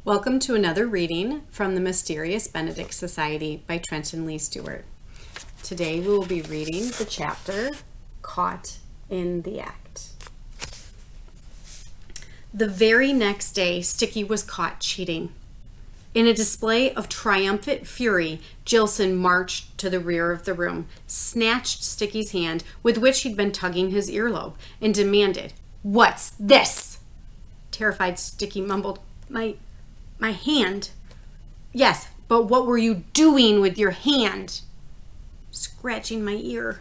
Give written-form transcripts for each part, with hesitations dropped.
Welcome to another reading from the Mysterious Benedict Society by Trenton Lee Stewart. Today we will be reading the chapter Caught in the Act. The very next day, Sticky was caught cheating. In a display of triumphant fury, Jilson marched to the rear of the room, snatched Sticky's hand with which he'd been tugging his earlobe, and demanded, "What's this?" Terrified Sticky mumbled, My hand. Yes, but what were you doing with your hand? Scratching my ear.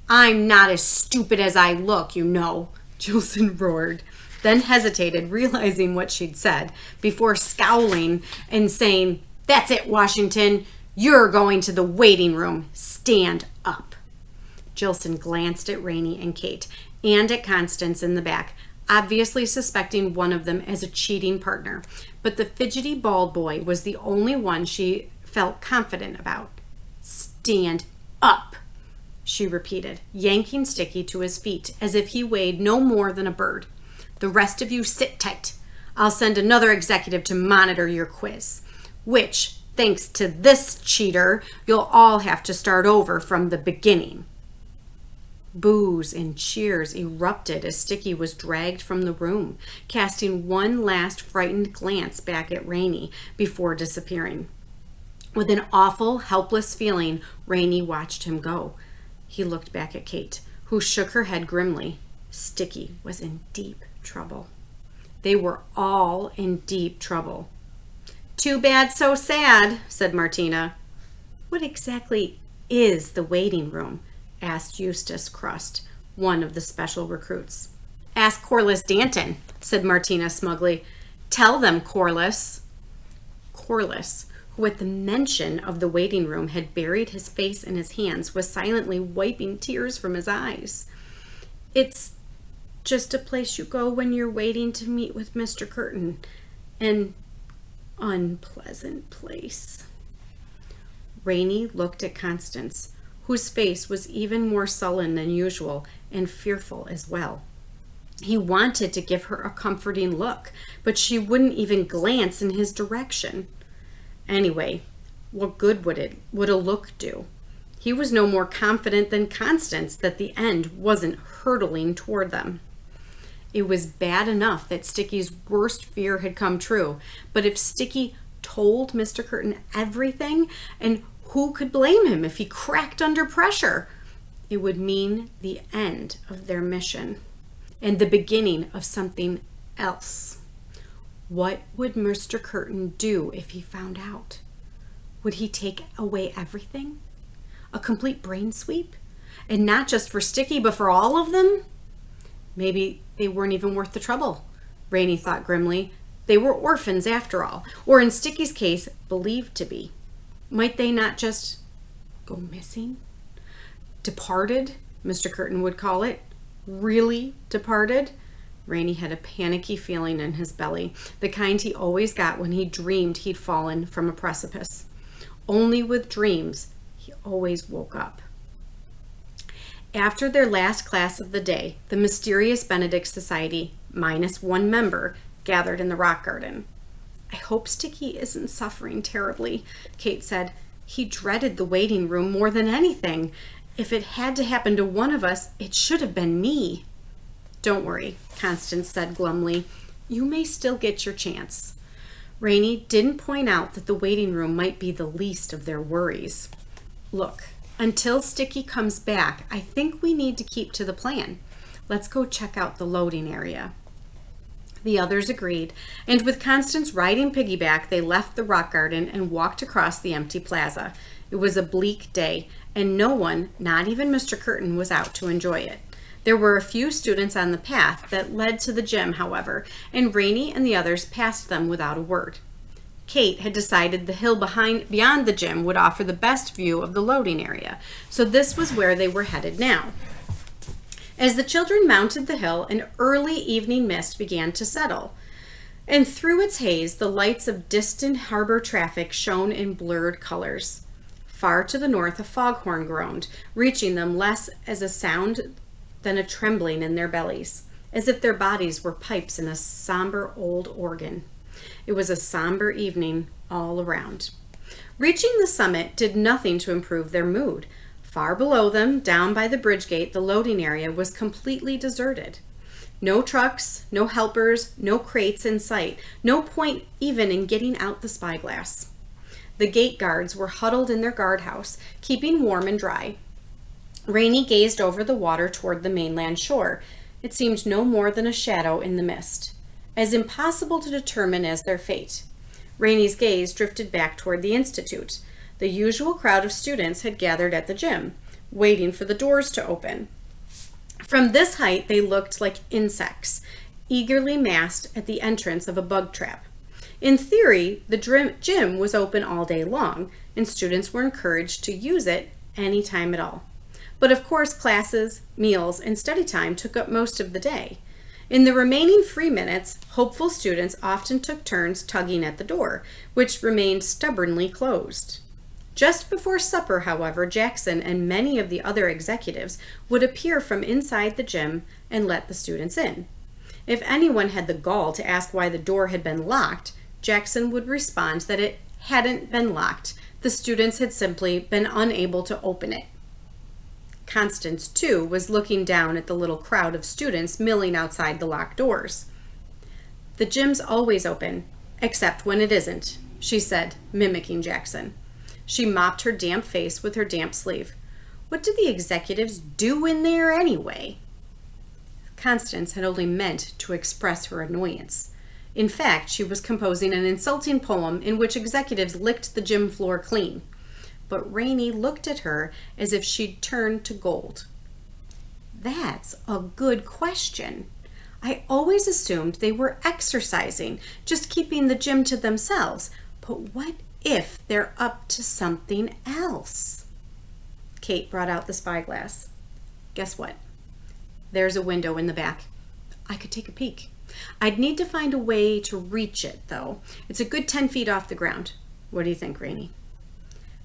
I'm not as stupid as I look, you know, Jilson roared, then hesitated, realizing what she'd said, before scowling and saying, That's it, Washington. You're going to the waiting room. Stand up. Jilson glanced at Rainey and Kate, and at Constance in the back, obviously suspecting one of them as a cheating partner, but the fidgety bald boy was the only one she felt confident about. Stand up, she repeated, yanking Sticky to his feet as if he weighed no more than a bird. The rest of you sit tight. I'll send another executive to monitor your quiz, which, thanks to this cheater, you'll all have to start over from the beginning. Boos and cheers erupted as Sticky was dragged from the room, casting one last frightened glance back at Rainey before disappearing. With an awful, helpless feeling, Rainey watched him go. He looked back at Kate, who shook her head grimly. Sticky was in deep trouble. They were all in deep trouble. Too bad, so sad, said Martina. What exactly is the waiting room? Asked Eustace Crust, one of the special recruits. Ask Corliss Danton, said Martina smugly. Tell them, Corliss. Corliss, who at the mention of the waiting room had buried his face in his hands, was silently wiping tears from his eyes. It's just a place you go when you're waiting to meet with Mr. Curtin. An unpleasant place. Rainey looked at Constance, whose face was even more sullen than usual and fearful as well. He wanted to give her a comforting look, but she wouldn't even glance in his direction. Anyway, what good would a look do? He was no more confident than Constance that the end wasn't hurtling toward them. It was bad enough that Sticky's worst fear had come true, but if Sticky told Mr. Curtin everything, and who could blame him if he cracked under pressure? It would mean the end of their mission and the beginning of something else. What would Mr. Curtin do if he found out? Would he take away everything? A complete brain sweep? And not just for Sticky, but for all of them? Maybe they weren't even worth the trouble, Rainey thought grimly. They were orphans after all, or in Sticky's case, believed to be. Might they not just go missing? Departed, Mr. Curtin would call it. Really departed? Rainey had a panicky feeling in his belly, the kind he always got when he dreamed he'd fallen from a precipice. Only with dreams, he always woke up. After their last class of the day, the Mysterious Benedict Society, minus one member, gathered in the rock garden. I hope Sticky isn't suffering terribly, Kate said. He dreaded the waiting room more than anything. If it had to happen to one of us, it should have been me. Don't worry, Constance said glumly. You may still get your chance. Rainey didn't point out that the waiting room might be the least of their worries. Look, until Sticky comes back, I think we need to keep to the plan. Let's go check out the loading area. The others agreed, and with Constance riding piggyback, they left the rock garden and walked across the empty plaza. It was a bleak day, and no one, not even Mr. Curtin, was out to enjoy it. There were a few students on the path that led to the gym, however, and Rainey and the others passed them without a word. Kate had decided the hill beyond the gym would offer the best view of the loading area, so this was where they were headed now. As the children mounted the hill, an early evening mist began to settle, and through its haze, the lights of distant harbor traffic shone in blurred colors. Far to the north, a foghorn groaned, reaching them less as a sound than a trembling in their bellies, as if their bodies were pipes in a somber old organ. It was a somber evening all around. Reaching the summit did nothing to improve their mood. Far below them, down by the bridge gate, the loading area was completely deserted. No trucks, no helpers, no crates in sight, no point even in getting out the spyglass. The gate guards were huddled in their guardhouse, keeping warm and dry. Rainey gazed over the water toward the mainland shore. It seemed no more than a shadow in the mist, as impossible to determine as their fate. Rainey's gaze drifted back toward the institute. The usual crowd of students had gathered at the gym, waiting for the doors to open. From this height, they looked like insects, eagerly massed at the entrance of a bug trap. In theory, the gym was open all day long, and students were encouraged to use it any time at all. But of course, classes, meals, and study time took up most of the day. In the remaining free minutes, hopeful students often took turns tugging at the door, which remained stubbornly closed. Just before supper, however, Jackson and many of the other executives would appear from inside the gym and let the students in. If anyone had the gall to ask why the door had been locked, Jackson would respond that it hadn't been locked. The students had simply been unable to open it. Constance, too, was looking down at the little crowd of students milling outside the locked doors. "The gym's always open, except when it isn't," she said, mimicking Jackson. She mopped her damp face with her damp sleeve. What did the executives do in there anyway? Constance had only meant to express her annoyance. In fact, she was composing an insulting poem in which executives licked the gym floor clean. But Rainey looked at her as if she'd turned to gold. "That's a good question. I always assumed they were exercising, just keeping the gym to themselves. But what if they're up to something else?" Kate brought out the spyglass. "Guess what? There's a window in the back. I could take a peek. I'd need to find a way to reach it, though. It's a good 10 feet off the ground. What do you think, Rainey?"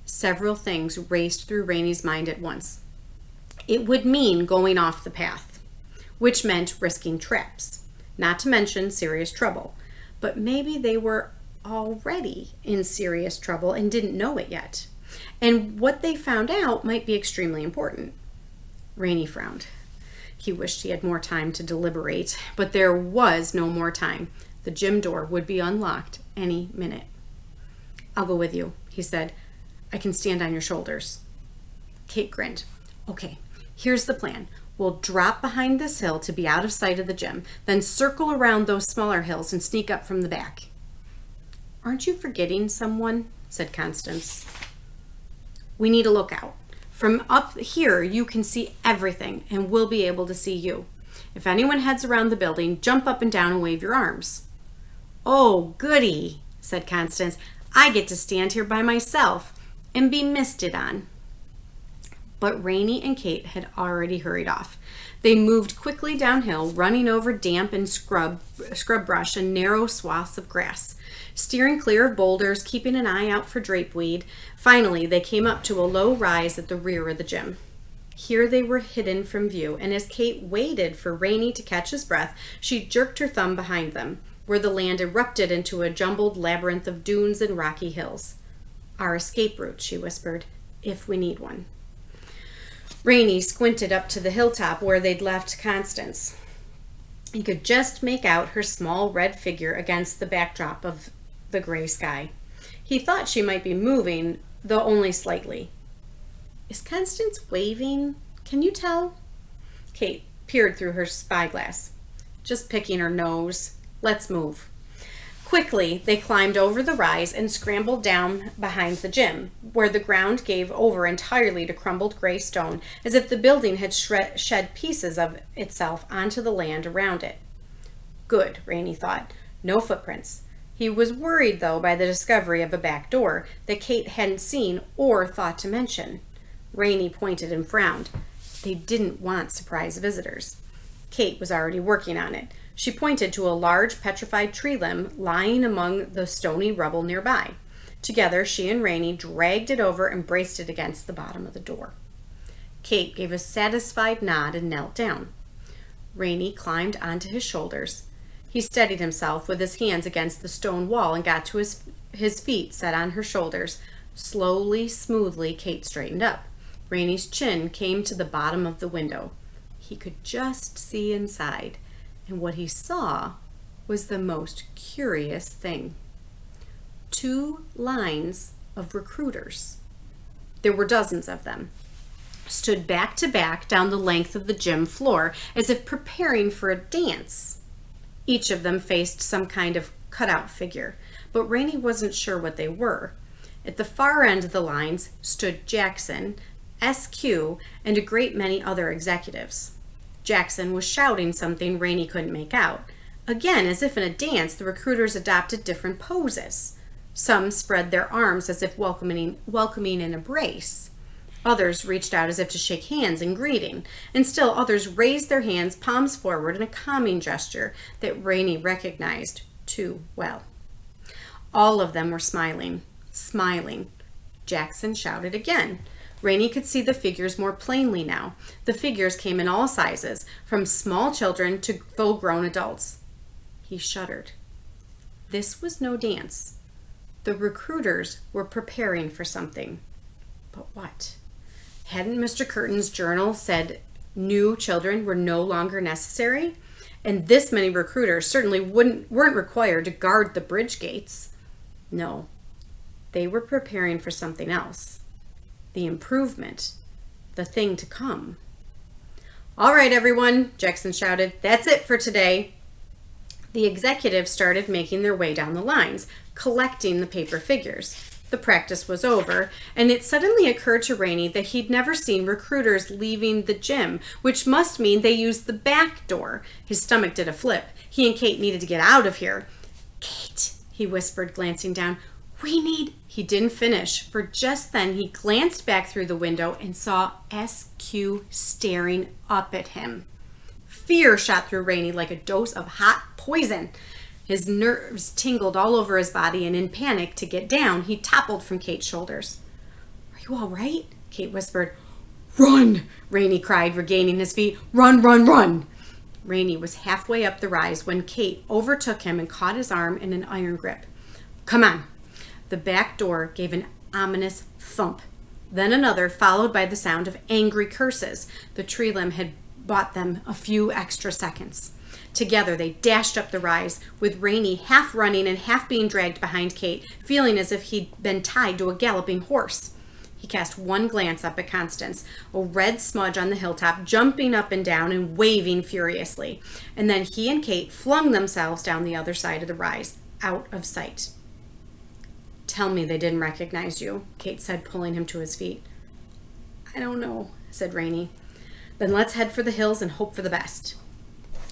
Several things raced through Rainey's mind at once. It would mean going off the path, which meant risking traps, not to mention serious trouble. But maybe they were already in serious trouble and didn't know it yet. And what they found out might be extremely important. Rainey frowned. He wished he had more time to deliberate, but there was no more time. The gym door would be unlocked any minute. "I'll go with you," he said. "I can stand on your shoulders." Kate grinned. "Okay, here's the plan. We'll drop behind this hill to be out of sight of the gym, then circle around those smaller hills and sneak up from the back." "Aren't you forgetting someone?" said Constance. "We need a lookout. From up here, you can see everything, and we'll be able to see you. If anyone heads around the building, jump up and down and wave your arms." "Oh, goody," said Constance. "I get to stand here by myself and be misted on." But Rainey and Kate had already hurried off. They moved quickly downhill, running over damp and scrub brush and narrow swaths of grass, steering clear of boulders, keeping an eye out for drapeweed. Finally, they came up to a low rise at the rear of the gym. Here they were hidden from view, and as Kate waited for Rainey to catch his breath, she jerked her thumb behind them, where the land erupted into a jumbled labyrinth of dunes and rocky hills. "Our escape route," she whispered, "if we need one." Rainey squinted up to the hilltop where they'd left Constance. He could just make out her small red figure against the backdrop of the gray sky. He thought she might be moving, though only slightly. "Is Constance waving? Can you tell?" Kate peered through her spyglass. "Just picking her nose. Let's move." Quickly, they climbed over the rise and scrambled down behind the gym, where the ground gave over entirely to crumbled gray stone, as if the building had shed pieces of itself onto the land around it. Good, Rainey thought. No footprints. He was worried, though, by the discovery of a back door that Kate hadn't seen or thought to mention. Rainey pointed and frowned. They didn't want surprise visitors. Kate was already working on it. She pointed to a large petrified tree limb lying among the stony rubble nearby. Together, she and Rainey dragged it over and braced it against the bottom of the door. Kate gave a satisfied nod and knelt down. Rainey climbed onto his shoulders. He steadied himself with his hands against the stone wall and got to his feet set on her shoulders. Slowly, smoothly, Kate straightened up. Rainey's chin came to the bottom of the window. He could just see inside, and what he saw was the most curious thing. 2 lines of recruiters. There were dozens of them, stood back to back down the length of the gym floor as if preparing for a dance. Each of them faced some kind of cutout figure, but Rainey wasn't sure what they were. At the far end of the lines stood Jackson, SQ, and a great many other executives. Jackson was shouting something Rainey couldn't make out. Again, as if in a dance, the recruiters adopted different poses. Some spread their arms as if welcoming an embrace. Others reached out as if to shake hands in greeting, and still others raised their hands, palms forward, in a calming gesture that Rainey recognized too well. All of them were smiling. Jackson shouted again. Rainey could see the figures more plainly now. The figures came in all sizes, from small children to full-grown adults. He shuddered. This was no dance. The recruiters were preparing for something. But what? Hadn't Mr. Curtin's journal said new children were no longer necessary? And this many recruiters certainly weren't required to guard the bridge gates. No, they were preparing for something else. The improvement, the thing to come. All right, everyone, Jackson shouted. That's it for today. The executives started making their way down the lines, collecting the paper figures. The practice was over, and it suddenly occurred to Rainey that he'd never seen recruiters leaving the gym, which must mean they used the back door. His stomach did a flip. He and Kate needed to get out of here. Kate, he whispered, glancing down. He didn't finish, for just then he glanced back through the window and saw SQ staring up at him. Fear shot through Rainey like a dose of hot poison. His nerves tingled all over his body, and in panic to get down, he toppled from Kate's shoulders. Are you all right? Kate whispered. Run! Rainey cried, regaining his feet. Run, run, run! Rainey was halfway up the rise when Kate overtook him and caught his arm in an iron grip. Come on! The back door gave an ominous thump. Then another, followed by the sound of angry curses. The tree limb had bought them a few extra seconds. Together they dashed up the rise, with Rainey half running and half being dragged behind Kate, feeling as if he'd been tied to a galloping horse. He cast one glance up at Constance, a red smudge on the hilltop, jumping up and down and waving furiously. And then he and Kate flung themselves down the other side of the rise, out of sight. Tell me they didn't recognize you, Kate said, pulling him to his feet. I don't know, said Rainey. Then let's head for the hills and hope for the best.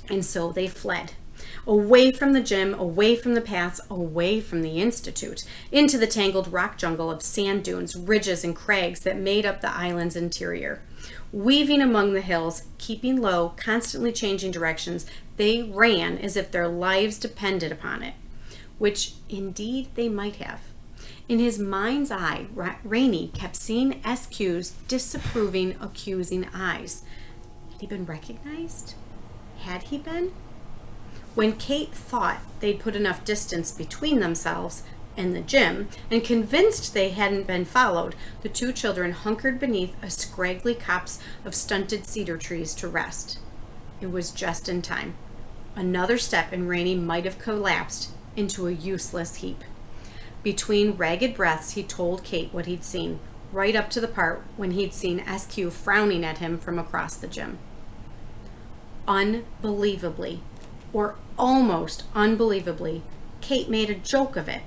And so they fled, away from the gym, away from the paths, away from the institute, into the tangled rock jungle of sand dunes, ridges, and crags that made up the island's interior. Weaving among the hills, keeping low, constantly changing directions, they ran as if their lives depended upon it, which indeed they might have. In his mind's eye, Rainey kept seeing SQ's disapproving, accusing eyes. Had he been recognized? Had he been? When Kate thought they'd put enough distance between themselves and the gym, and convinced they hadn't been followed, the two children hunkered beneath a scraggly copse of stunted cedar trees to rest. It was just in time. Another step and Rainey might have collapsed into a useless heap. Between ragged breaths, he told Kate what he'd seen, right up to the part when he'd seen SQ frowning at him from across the gym. Unbelievably, or almost unbelievably, Kate made a joke of it.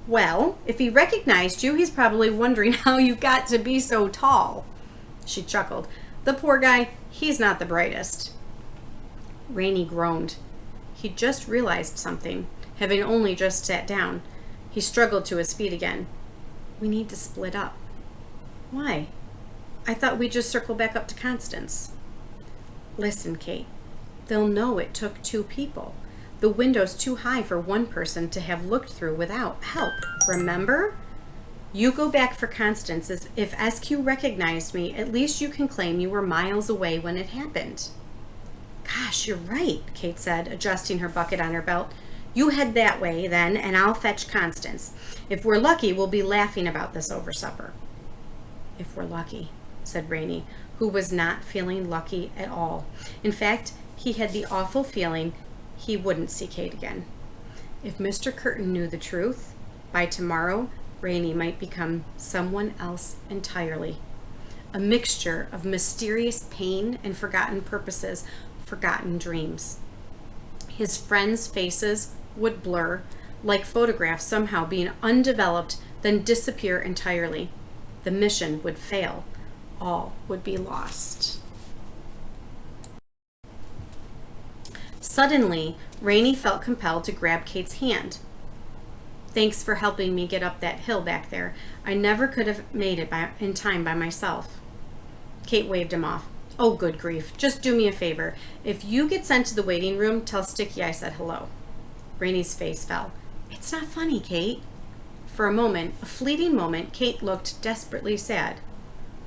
Well, if he recognized you, he's probably wondering how you got to be so tall. She chuckled. The poor guy, he's not the brightest. Rainey groaned. He'd just realized something, having only just sat down. He struggled to his feet again. We need to split up. Why? I thought we'd just circle back up to Constance. Listen, Kate. They'll know it took 2 people. The window's too high for one person to have looked through without help. Remember? You go back for Constance. If SQ recognized me, at least you can claim you were miles away when it happened. Gosh, you're right, Kate said, adjusting her bucket on her belt. You head that way, then, and I'll fetch Constance. If we're lucky, we'll be laughing about this over supper. If we're lucky, said Rainey, who was not feeling lucky at all. In fact, he had the awful feeling he wouldn't see Kate again. If Mr. Curtin knew the truth, by tomorrow, Rainey might become someone else entirely. A mixture of mysterious pain and forgotten purposes, forgotten dreams. His friends' faces would blur, like photographs somehow being undeveloped, then disappear entirely. The mission would fail. All would be lost. Suddenly, Rainey felt compelled to grab Kate's hand. Thanks for helping me get up that hill back there. I never could have made it in time by myself. Kate waved him off. Oh, good grief. Just do me a favor. If you get sent to the waiting room, tell Sticky I said hello. Rainey's face fell. It's not funny, Kate. For a moment, a fleeting moment, Kate looked desperately sad.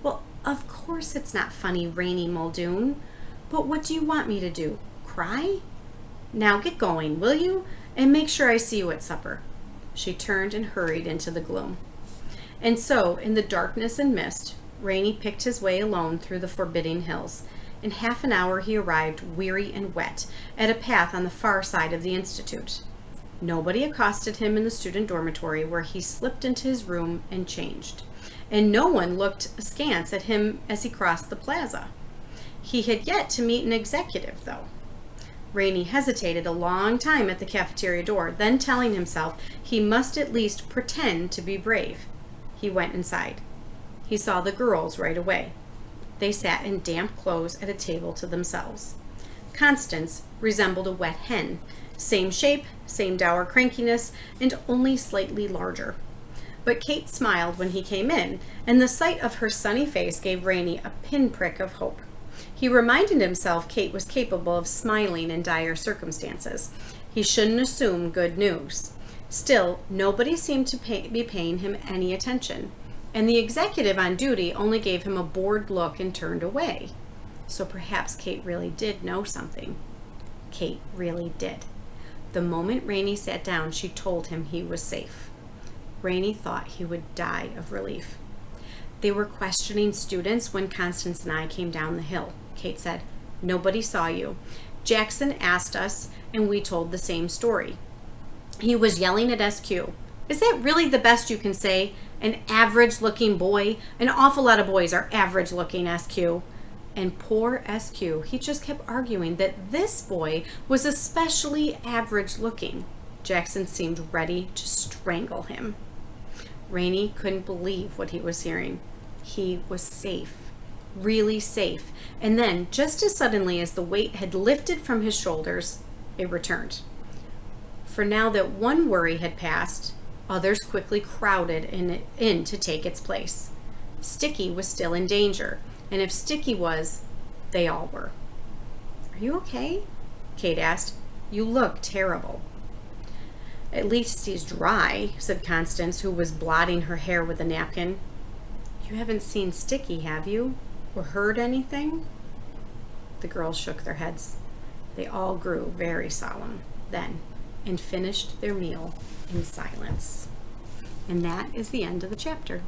Well, of course it's not funny, Rainey Muldoon. But what do you want me to do? Cry? Now get going, will you? And make sure I see you at supper. She turned and hurried into the gloom. And so, in the darkness and mist, Rainey picked his way alone through the forbidding hills. In half an hour he arrived, weary and wet, at a path on the far side of the Institute. Nobody accosted him in the student dormitory, where he slipped into his room and changed. And no one looked askance at him as he crossed the plaza. He had yet to meet an executive, though. Rainey hesitated a long time at the cafeteria door, then telling himself he must at least pretend to be brave. He went inside. He saw the girls right away. They sat in damp clothes at a table to themselves. Constance resembled a wet hen. Same shape, same dour crankiness, and only slightly larger. But Kate smiled when he came in, and the sight of her sunny face gave Rainey a pinprick of hope. He reminded himself Kate was capable of smiling in dire circumstances. He shouldn't assume good news. Still, nobody seemed to be paying him any attention, and the executive on duty only gave him a bored look and turned away. So perhaps Kate really did know something. Kate really did. The moment Rainey sat down, she told him he was safe. Rainey thought he would die of relief. They were questioning students when Constance and I came down the hill, Kate said. Nobody saw you. Jackson asked us, and we told the same story. He was yelling at SQ. Is that really the best you can say? An average-looking boy? An awful lot of boys are average-looking, SQ. And poor SQ, he just kept arguing that this boy was especially average-looking. Jackson seemed ready to strangle him. Rainey couldn't believe what he was hearing. He was safe, really safe. And then, just as suddenly as the weight had lifted from his shoulders, it returned. For now that one worry had passed, others quickly crowded in to take its place. Sticky was still in danger, and if Sticky was, they all were. Are you okay? Kate asked. You look terrible. At least he's dry, said Constance, who was blotting her hair with a napkin. You haven't seen Sticky, have you? Or heard anything? The girls shook their heads. They all grew very solemn then and finished their meal in silence. And that is the end of the chapter.